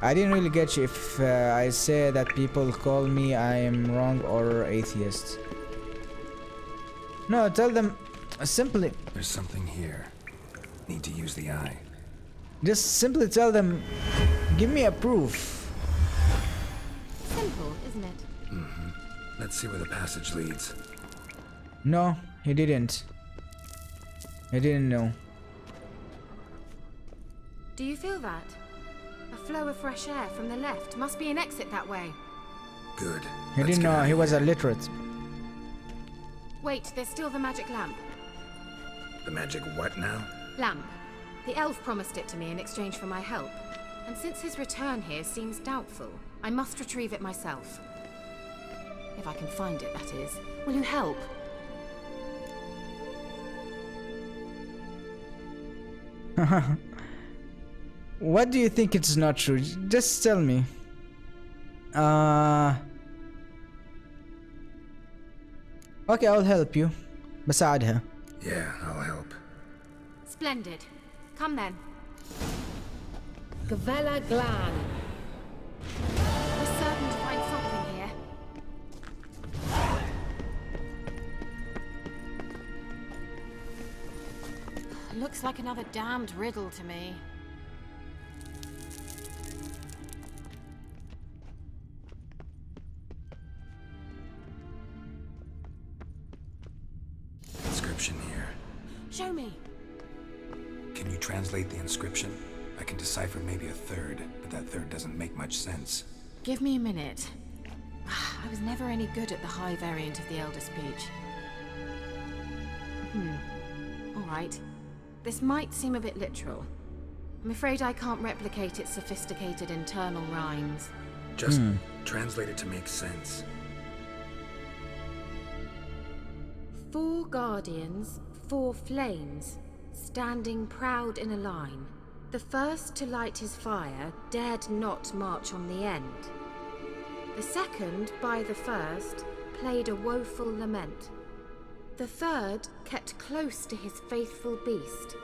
I didn't really get you if I say that people call me I am wrong or atheist. No, tell them simply. There's something here. Need to use the eye. Just simply tell them, give me a proof. Simple, isn't it? Mm-hmm. Let's see where the passage leads. No, he didn't. He didn't know. Do you feel that? A flow of fresh air from the left. Must be an exit that way. Good. He didn't know he was illiterate. Wait, there's still the magic lamp. The magic what now? Lamp. The elf promised it to me in exchange for my help. And since his return here seems doubtful, I must retrieve it myself. If I can find it, that is. Will you help? What do you think it's not true? Just tell me. Okay, I'll help you. بساعدها. Yeah, I'll help. Splendid. Come then. Gavella Glan. We're certain to find something here. Looks like another damned riddle to me. Inscription here. Show me. Can you translate the inscription? I can decipher maybe a third, but that third doesn't make much sense. Give me a minute. I was never any good at the high variant of the Elder Speech. All right. This might seem a bit literal. I'm afraid I can't replicate its sophisticated internal rhymes. Just translate it to make sense. 4 guardians, 4 flames, standing proud in a line. The first to light his fire dared not march on the end. The second, by the first, played a woeful lament. The third kept close to his faithful beast.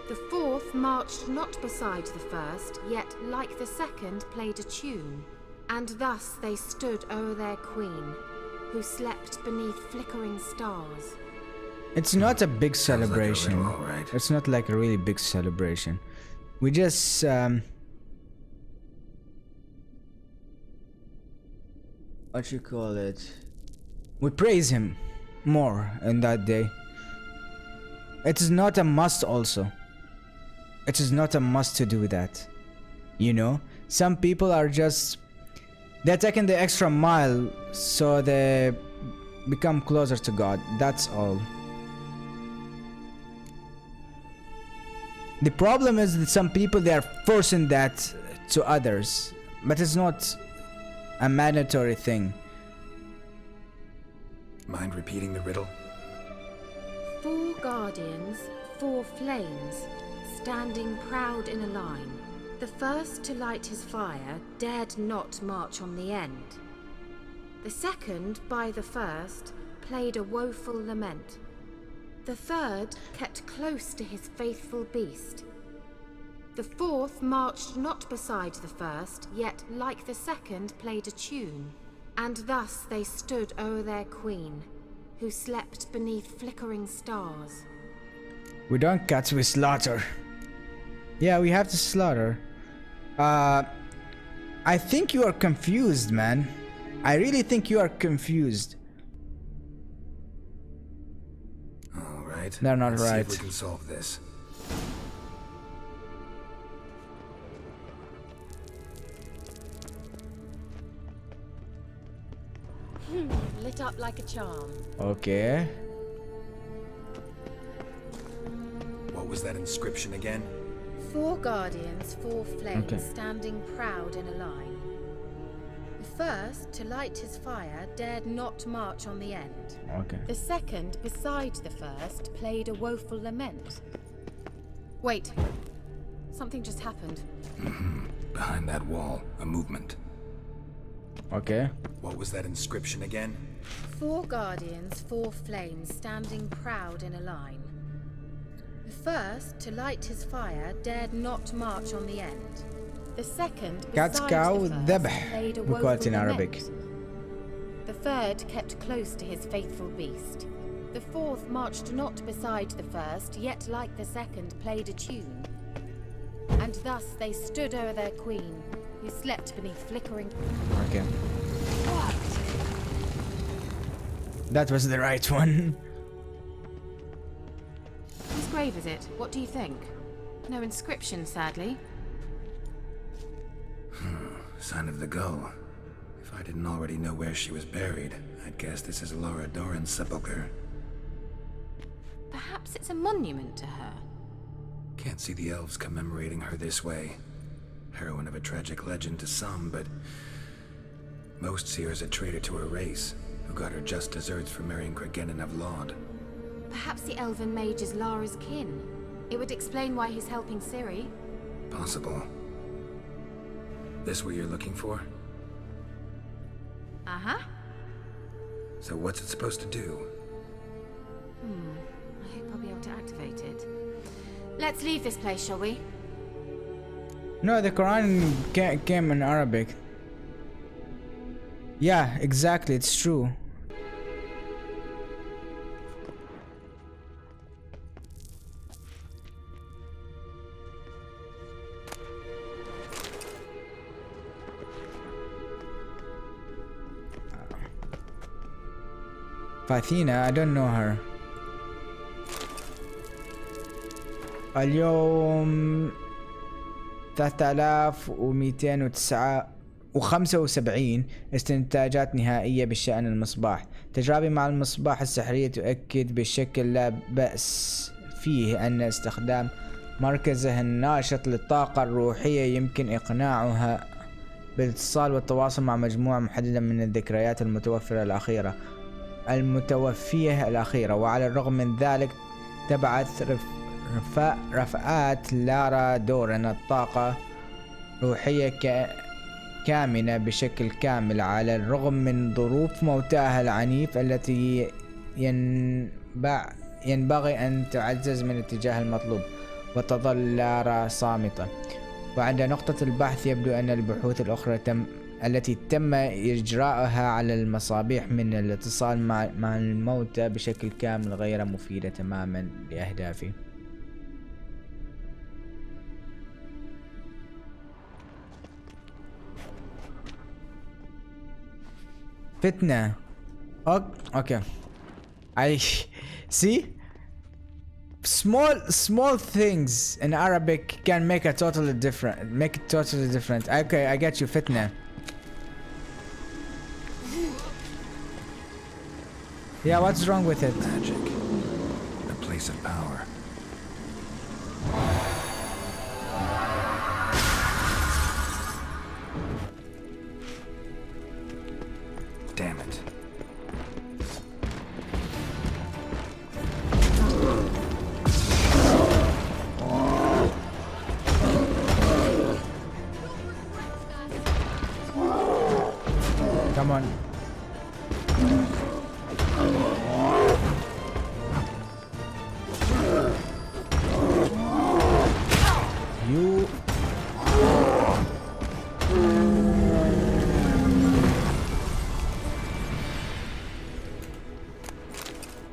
The fourth marched not beside the first, yet like the second played a tune. And thus they stood o'er their queen, who slept beneath flickering stars. It's not a big celebration. Like a riddle, all right. It's not like a really big celebration. We just what you call it? We praise him more in that day. It is not a must also. It is not a must to do that. You know? Some people are just they're taking the extra mile so they become closer to God. That's all. The problem is that some people they are forcing that to others, but it's not a mandatory thing. Mind repeating the riddle? 4 guardians, 4 flames, standing proud in a line. The first to light his fire dared not march on the end. The second, by the first, played a woeful lament. The third kept close to his faithful beast. The fourth marched not beside the first, yet like the second played a tune. And thus they stood o'er their queen, who slept beneath flickering stars. We don't cut, we slaughter. Yeah, we have to slaughter. I think you are confused, man. I really think you are confused. All right. They're not Let's right. See if we can solve this. Lit up like a charm. Okay. What was that inscription again? 4 guardians, 4 flames, Okay. standing proud in a line. The first, to light his fire, dared not march on the end. Okay. The second, beside the first, played a woeful lament. Wait. Something just happened. Behind that wall, a movement. Okay. What was that inscription again? 4 guardians, 4 flames, standing proud in a line. The first, to light his fire, dared not march on the end. The second, Cat beside cow the first, ذبح played a بقولة woeful in Arabic. lament. The third kept close to his faithful beast. The fourth marched not beside the first, yet like the second played a tune. And thus they stood o'er their queen, who slept beneath flickering... Okay. That was the right one. Whose grave is it? What do you think? No inscription, sadly. Sign of the gull. If I didn't already know where she was buried, I'd guess this is Laura Doran's sepulcher. Perhaps it's a monument to her. Can't see the elves commemorating her this way. Heroine of a tragic legend to some, but most see her as a traitor to her race, who got her just deserts for marrying Cregennan of Laud. Perhaps the elven mage is Lara's kin. It would explain why he's helping Ciri. Possible. This what you're looking for? Uh-huh. So what's it supposed to do? I hope I'll be able to activate it. Let's leave this place, shall we? No, the Quran came in Arabic. Yeah, exactly, it's true. Fathina, I don't know her. اليوم 3275 استنتاجات نهائية بشأن المصباح. تجاربي مع المصباح السحرية تؤكد بشكل لا بأس فيه أن استخدام مركزه الناشط للطاقة الروحية يمكن إقناعها بالاتصال والتواصل مع مجموعة محددة من الذكريات المتوفية الأخيرة. وعلى الرغم من ذلك تبعث رفعات لارا دورن الطاقة روحية كامنة بشكل كامل على الرغم من ظروف موتها العنيف التي ينبغي أن تعزز من الاتجاه المطلوب، وتظل لارا صامتة. وعند نقطة البحث يبدو أن البحوث الأخرى التي تم إجراءها على المصابيح من الاتصال مع الموتى بشكل كامل غير مفيدة تماما لأهدافي. فتنة. Okay. I see. Small things in Arabic can make it totally different. Okay, I get you, Fitna. Yeah, what's wrong with it? Magic. A place of power. Damn it. Come on. You.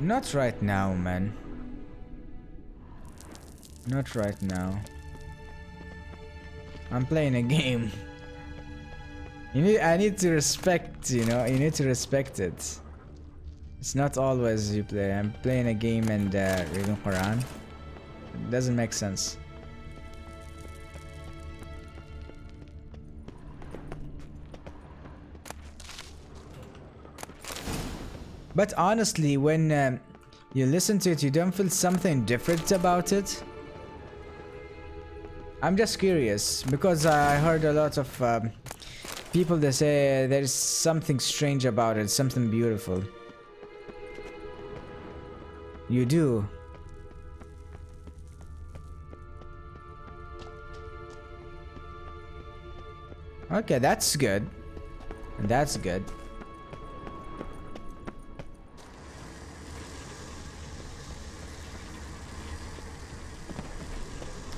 Not right now, man. Not right now. I'm playing a game. I need to respect, you know, you need to respect it. It's not always you play. I'm playing a game and reading Quran. It doesn't make sense. But honestly, when you listen to it, you don't feel something different about it. I'm just curious because I heard a lot of people that say there's something strange about it, something beautiful. You do. Okay, that's good. That's good.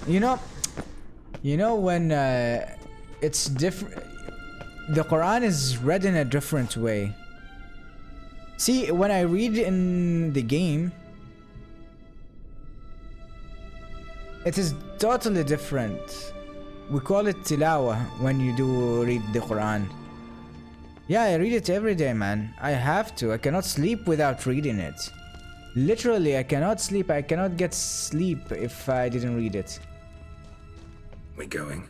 You know when it's different. The Quran is read in a different way. See, when I read in the game, it is totally different. We call it tilawa when you do read the Quran. Yeah, I read it every day, man. I have to. I cannot sleep without reading it. Literally, I cannot sleep. I cannot get sleep if I didn't read it. We going?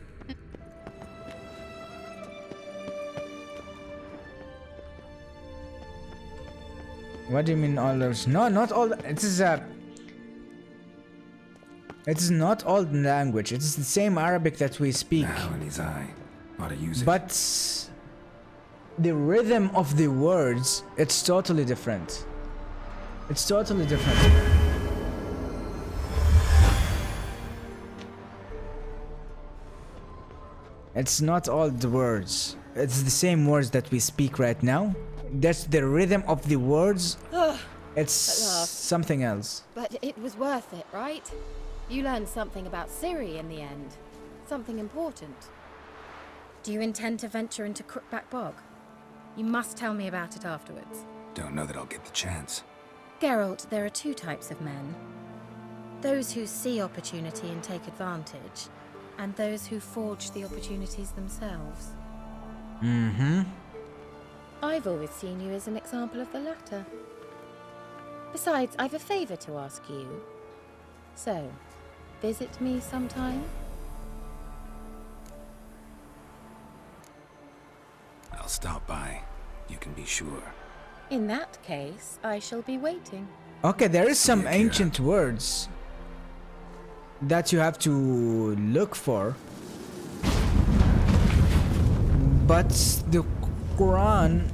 What do you mean all those? No, not all. It is not old language. It is the same Arabic that we speak. Now in his eye. Ought to use it. But the rhythm of the words, it's totally different. It's totally different. It's not all the words. It's the same words that we speak right now. That's the rhythm of the words. It's something else. But it was worth it, right? You learned something about Ciri in the end. Something important. Do you intend to venture into Crookback Bog? You must tell me about it afterwards. Don't know that I'll get the chance. Geralt, there are two types of men. Those who see opportunity and take advantage, and those who forge the opportunities themselves. Mm-hmm. I've always seen you as an example of the latter. Besides, I've a favor to ask you. So, visit me sometime? I'll stop by. You can be sure. In that case, I shall be waiting. Okay, there is some Yeah, ancient words that you have to look for. But the Quran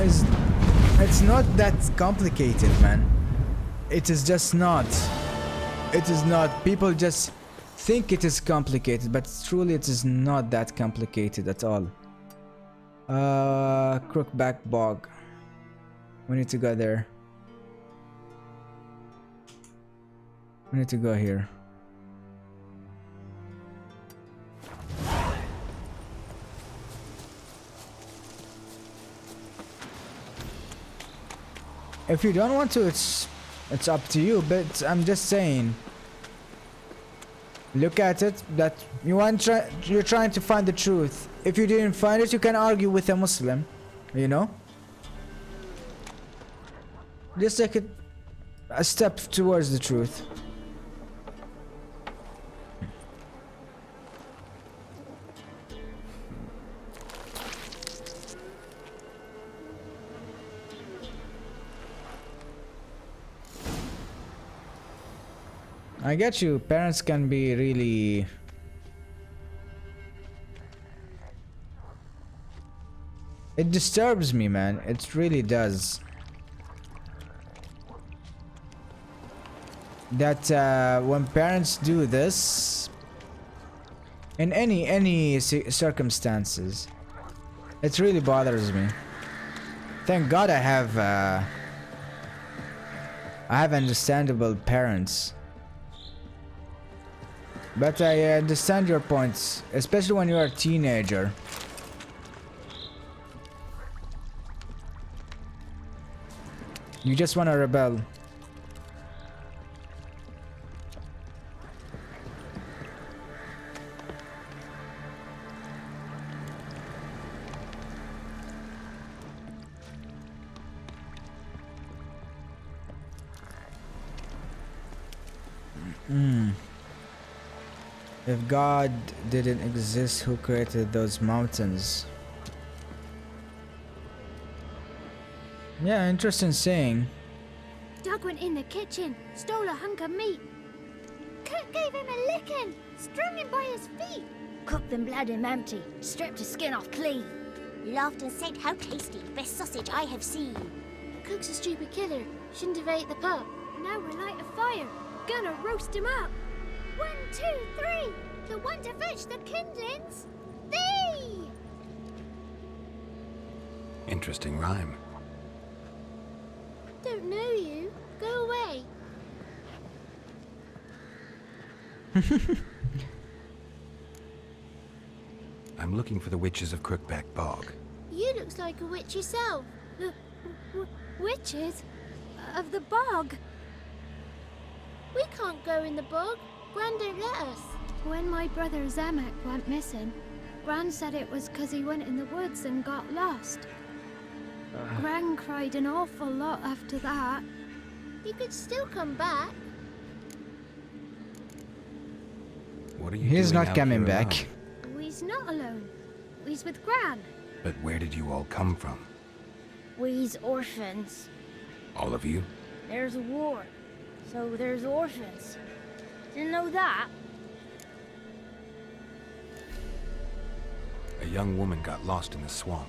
is, it's not that complicated, man. It is just not. It is not. People just think it is complicated, but truly it is not that complicated at all. Crookback Bog. We need to go there. We need to go here. If you don't want to, it's up to you, but I'm just saying. Look at it, that you're trying to find the truth. If you didn't find it, you can argue with a Muslim, you know? Just take it a step towards the truth. I get you, parents can be really... It disturbs me, man. It really does. That when parents do this, in any circumstances, it really bothers me. Thank God I have understandable parents. But I understand your points, especially when you're a teenager. You just want to rebel. If God didn't exist, who created those mountains? Yeah, interesting saying. Doug went in the kitchen, stole a hunk of meat. Cook gave him a licking, strung him by his feet. Cooked them blood him empty, stripped his skin off clean. Laughed and said, "How tasty, best sausage I have seen." Cook's a stupid killer, shouldn't have ate the pup. Now we'll light a fire, gonna roast him up. 1, 2, 3, the one to fetch the kindlings. Thee! Interesting rhyme. Don't know you. Go away. I'm looking for the witches of Crookback Bog. You looks like a witch yourself. The witches? Of the bog? We can't go in the bog. Gran don't let us. When my brother Zemek went missing, Gran said it was 'cause he went in the woods and got lost. Gran cried an awful lot after that. You could still come back. What are you He's doing not out coming here back. alone? We's not alone. We's with Gran. But where did you all come from? We's orphans. All of you? There's a war, so there's orphans. Didn't know that? A young woman got lost in the swamp.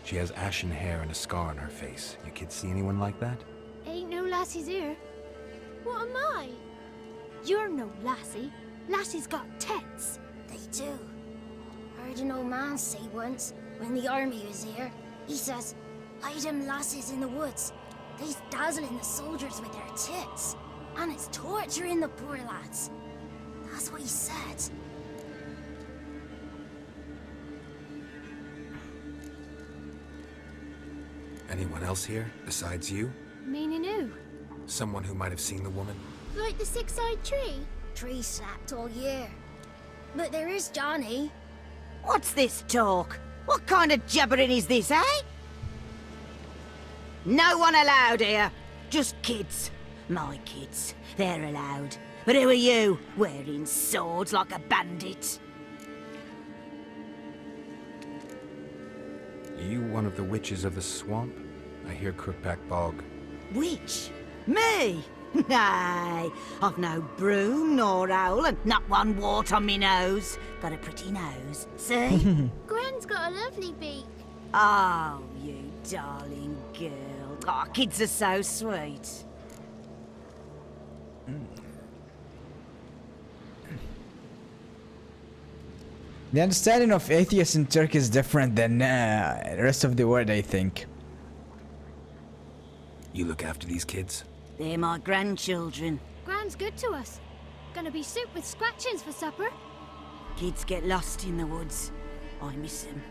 She has ashen hair and a scar on her face. You kids see anyone like that? Ain't no lassies here. What am I? You're no lassie. Lassies got tits. They do. Heard an old man say once, when the army was here, he says, hide them lassies in the woods. They's dazzling the soldiers with their tits. And it's torturing the poor lads. That's what he said. Anyone else here, besides you? Meaning who? Someone who might have seen the woman? Like the six-eyed tree? Tree sapped all year. But there is Johnny. What's this talk? What kind of jabbering is this, eh? No one allowed here. Just kids. My kids. They're allowed. But who are you, wearing swords like a bandit? You one of the witches of the swamp? I hear Crookback Bog. Witch? Me? Nay, I've no broom nor owl and not one wart on me nose. Got a pretty nose, see? Gwen's got a lovely beak. Oh, you darling girl. Oh, kids are so sweet. The understanding of atheists in Turkey is different than the rest of the world, I think. You look after these kids? They're my grandchildren. Gran's good to us. Gonna be soup with scratchings for supper. Kids get lost in the woods. I miss them.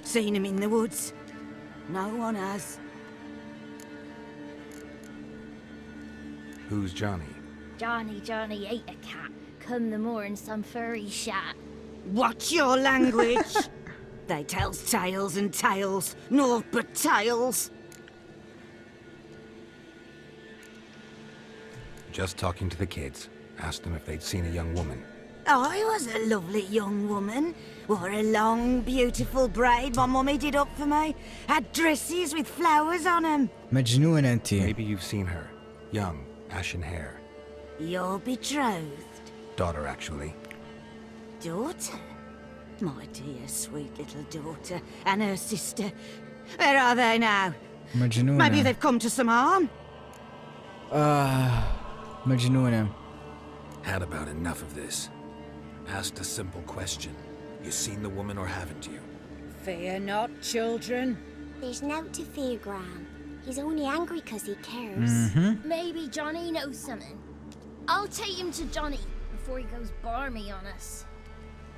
Seen them in the woods. No one has. Who's Johnny? Johnny ate a cat. Come the more in some furry shat. Watch your language. They tells tales and tales. Naught but tales. Just talking to the kids. Asked them if they'd seen a young woman. I was a lovely young woman. Wore a long, beautiful braid my mummy did up for me. Had dresses with flowers on them. مجنون انت. Maybe you've seen her. Young, ashen hair. Your betrothed. Daughter, actually. Daughter? My dear, sweet little daughter. And her sister. Where are they now? مجنونة. Maybe they've come to some harm. مجنونة. Had about enough of this. Asked a simple question. You seen the woman or haven't you? Fear not, children. There's nought to fear, Gran. He's only angry 'cause he cares. Maybe Johnny knows something. I'll take him to Johnny before he goes barmy on us.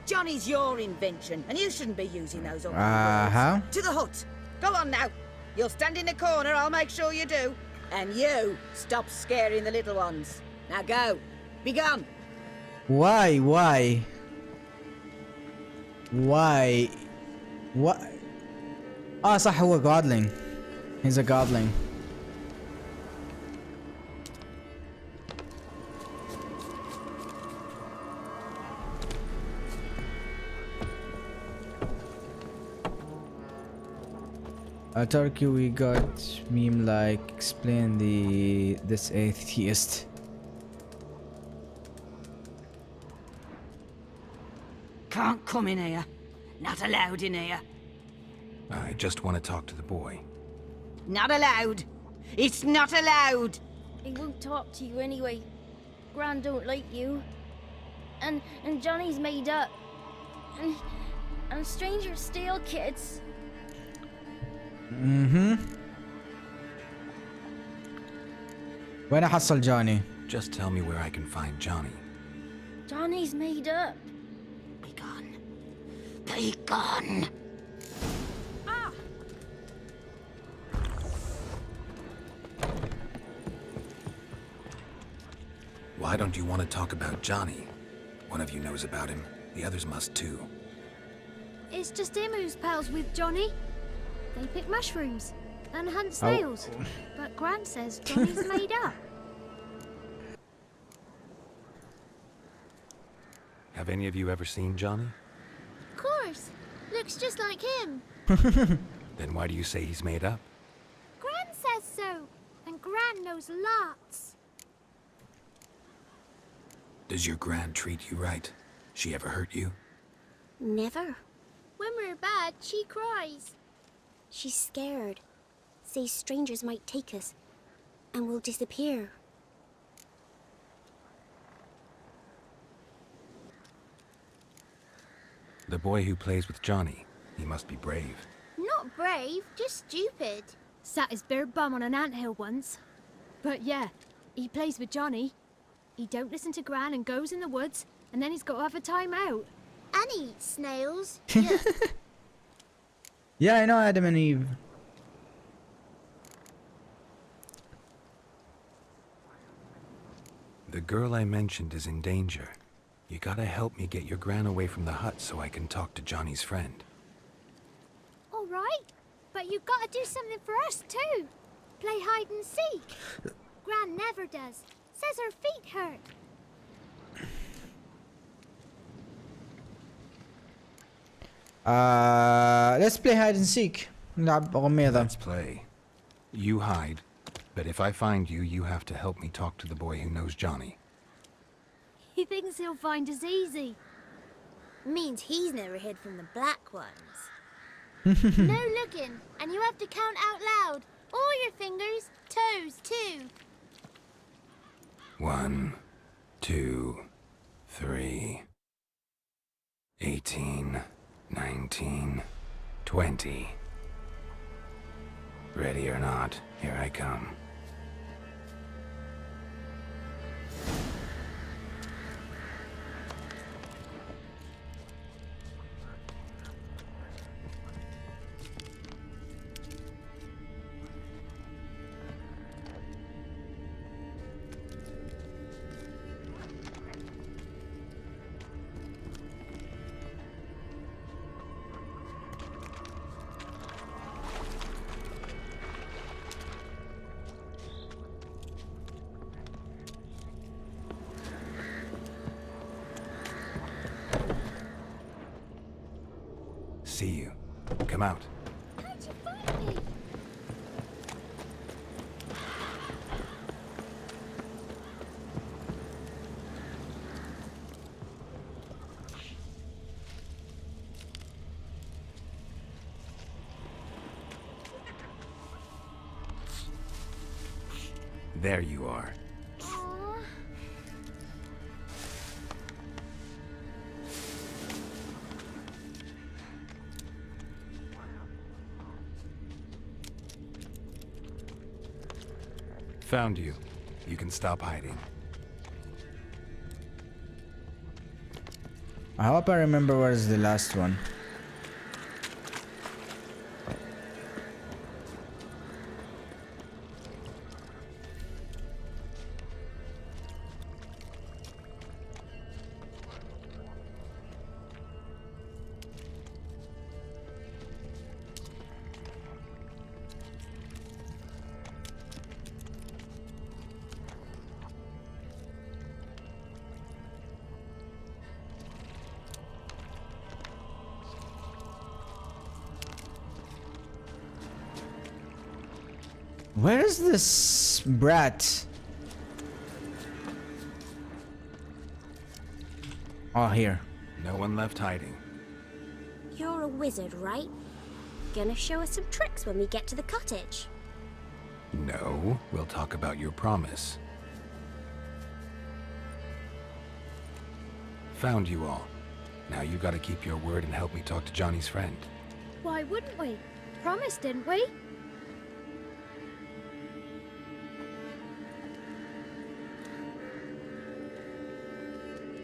Johnny's your invention, and you shouldn't be using those ugly Uh-huh. words. To the hut. Go on now. You'll stand in the corner, I'll make sure you do. And you, stop scaring the little ones. Now go. Be gone. Why? What? صح هو godling. He's a godling. Turkey, we got meme like explain this atheist. Can't come in here. Not allowed in here. I just want to talk to the boy. Not allowed. It's not allowed. He won't talk to you anyway. Gran don't like you. And Johnny's made up. And strangers steal kids. وين أحصل جوني؟ Just tell me where I can find Johnny. Johnny's made up. Be gone. Be gone. Why don't you want to talk about Johnny? One of you knows about him. The others must too. It's just him who's pals with Johnny. They pick mushrooms and hunt snails. But Gran says Johnny's made up. Have any of you ever seen Johnny? Of course. Looks just like him. Then why do you say he's made up? Gran says so. And Gran knows lots. Does your Gran treat you right? She ever hurt you? Never. When we're bad, she cries. She's scared. Says strangers might take us. And we'll disappear. The boy who plays with Johnny, he must be brave. Not brave, just stupid. Sat his bare bum on an anthill once. But yeah, he plays with Johnny. He don't listen to Gran and goes in the woods, and then he's got to have a time out. And he eats snails. Yeah. Yeah, I know Adam and Eve. The girl I mentioned is in danger. You gotta help me get your Gran away from the hut so I can talk to Johnny's friend. All right, but you've got to do something for us too. Play hide and seek. Gran never does. Says her feet hurt. Let's play hide and seek. نلعب غميضة. Let's play. You hide, but if I find you, you have to help me talk to the boy who knows Johnny. He thinks he'll find us easy. Means he's never hid from the black ones. No looking, and you have to count out loud. All your fingers, toes too. 1, 2, 3, 18, 19, 20. Ready or not, here I come. See you. Come out. How'd you find me? There you are. Aw. Found you. You can stop hiding. I hope I remember what is the last one. Where is this brat? Oh, here. No one left hiding. You're a wizard, right? Gonna show us some tricks when we get to the cottage. No, we'll talk about your promise. Found you all. Now you gotta keep your word and help me talk to Johnny's friend. Why wouldn't we? Promised, didn't we?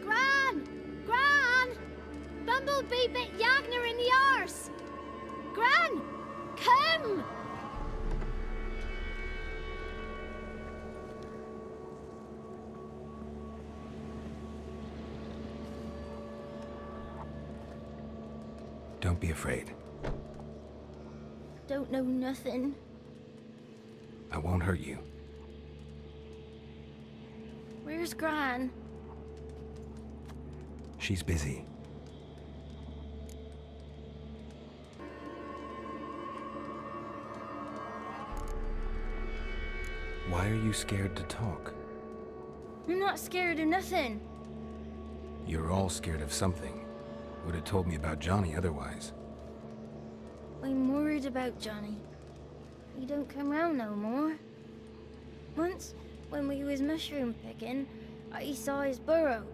Gran! Gran! Bumble will be bit Yagner in the arse. Gran, come! Don't be afraid. Don't know nothing. I won't hurt you. Where's Gran? She's busy. Why are you scared to talk? I'm not scared of nothing. You're all scared of something. Would have told me about Johnny otherwise. I'm worried about Johnny. He don't come round no more. Once, when we was mushroom picking, I saw his burrow.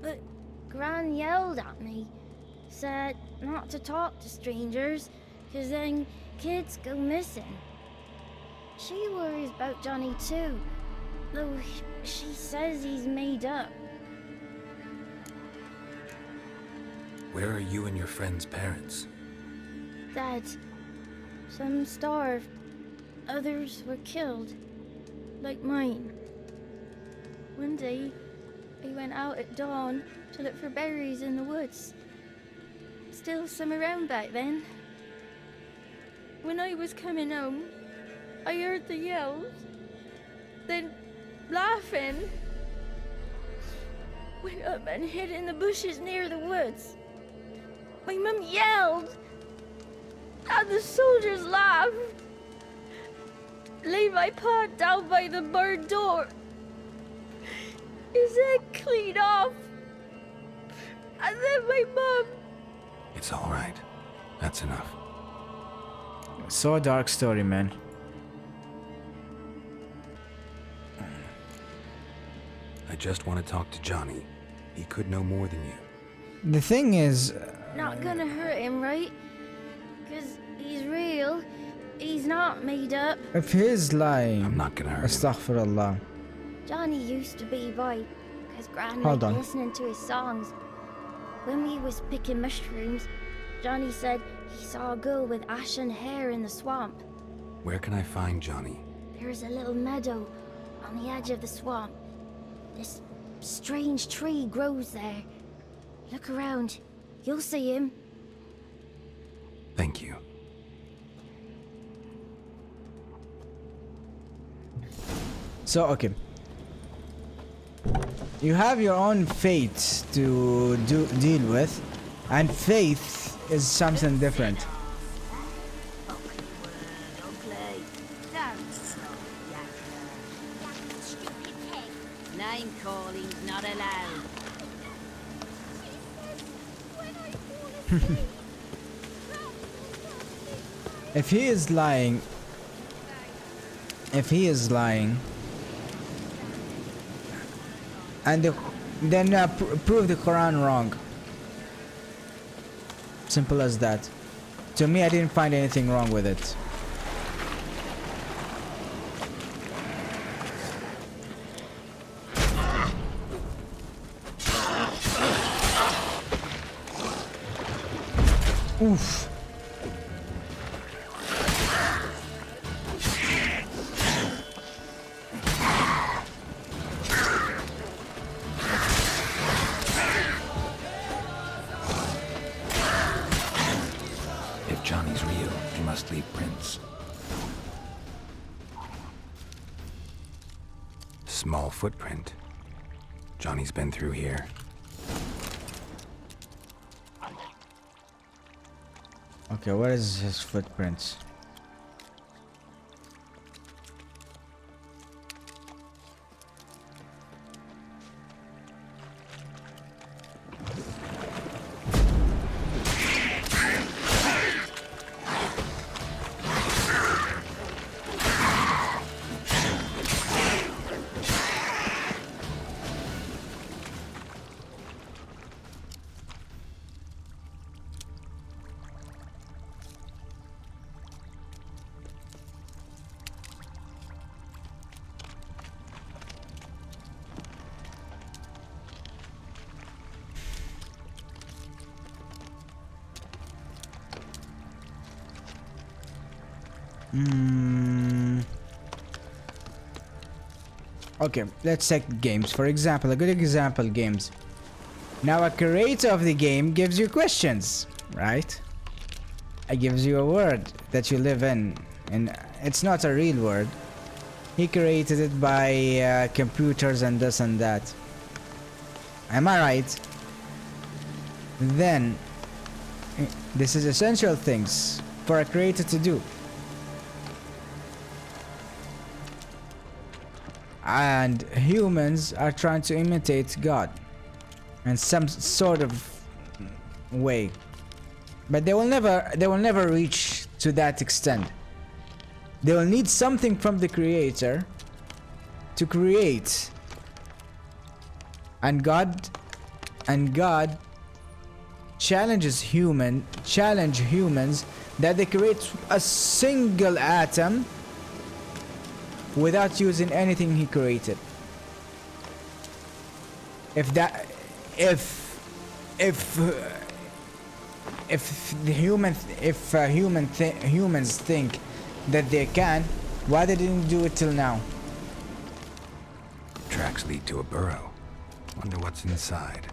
But Gran yelled at me, said not to talk to strangers, 'cause then kids go missing. She worries about Johnny too, though she says he's made up. Where are you and your friend's parents? Dad, some starved, others were killed, like mine. One day, I went out at dawn to look for berries in the woods. Still some around back then. When I was coming home, I heard the yells, then laughing. Went up and hid in the bushes near the woods. My mum yelled, and the soldiers laughed. Laid my pa down by the barn door. His head clean off. And then my mum. It's all right. That's enough. So dark story, man. I just want to talk to Johnny. He could know more than you. The thing is, Not gonna hurt him, right? 'Cause he's real. He's not made up. if he's lying, I'm not gonna hurt him. astaghfirullah. Johnny used to be by, 'cause Gran Hold liked on. listening to his songs. When we was picking mushrooms, Johnny said he saw a girl with ashen hair in the swamp. Where can I find Johnny? There's a little meadow on the edge of the swamp. This strange tree grows there. Look around. You'll see him. Thank you. So, okay. You have your own fate to deal with, and faith is something different. Ugly word, ugly. Don't stop, Yagner. Stupid pig. Name calling's not allowed. If he is lying, and then prove the Quran wrong. Simple as that. To me, I didn't find anything wrong with it. Oof. If Johnny's real, he must leave prints. Small footprint. Johnny's been through here. Okay, what is his footprints? Okay, let's take games. For example, a good example, games. Now a creator of the game gives you questions, right? It gives you a world that you live in, and it's not a real world. He created it by computers and this and that. Am I right? Then, this is essential things for a creator to do. And humans are trying to imitate God in some sort of way, but they will never reach to that extent. They will need something from the creator to create, and God challenges humans that they create a single atom without using anything he created. If humans think that they can, why they didn't do it till now? Tracks lead to a burrow. Wonder what's inside.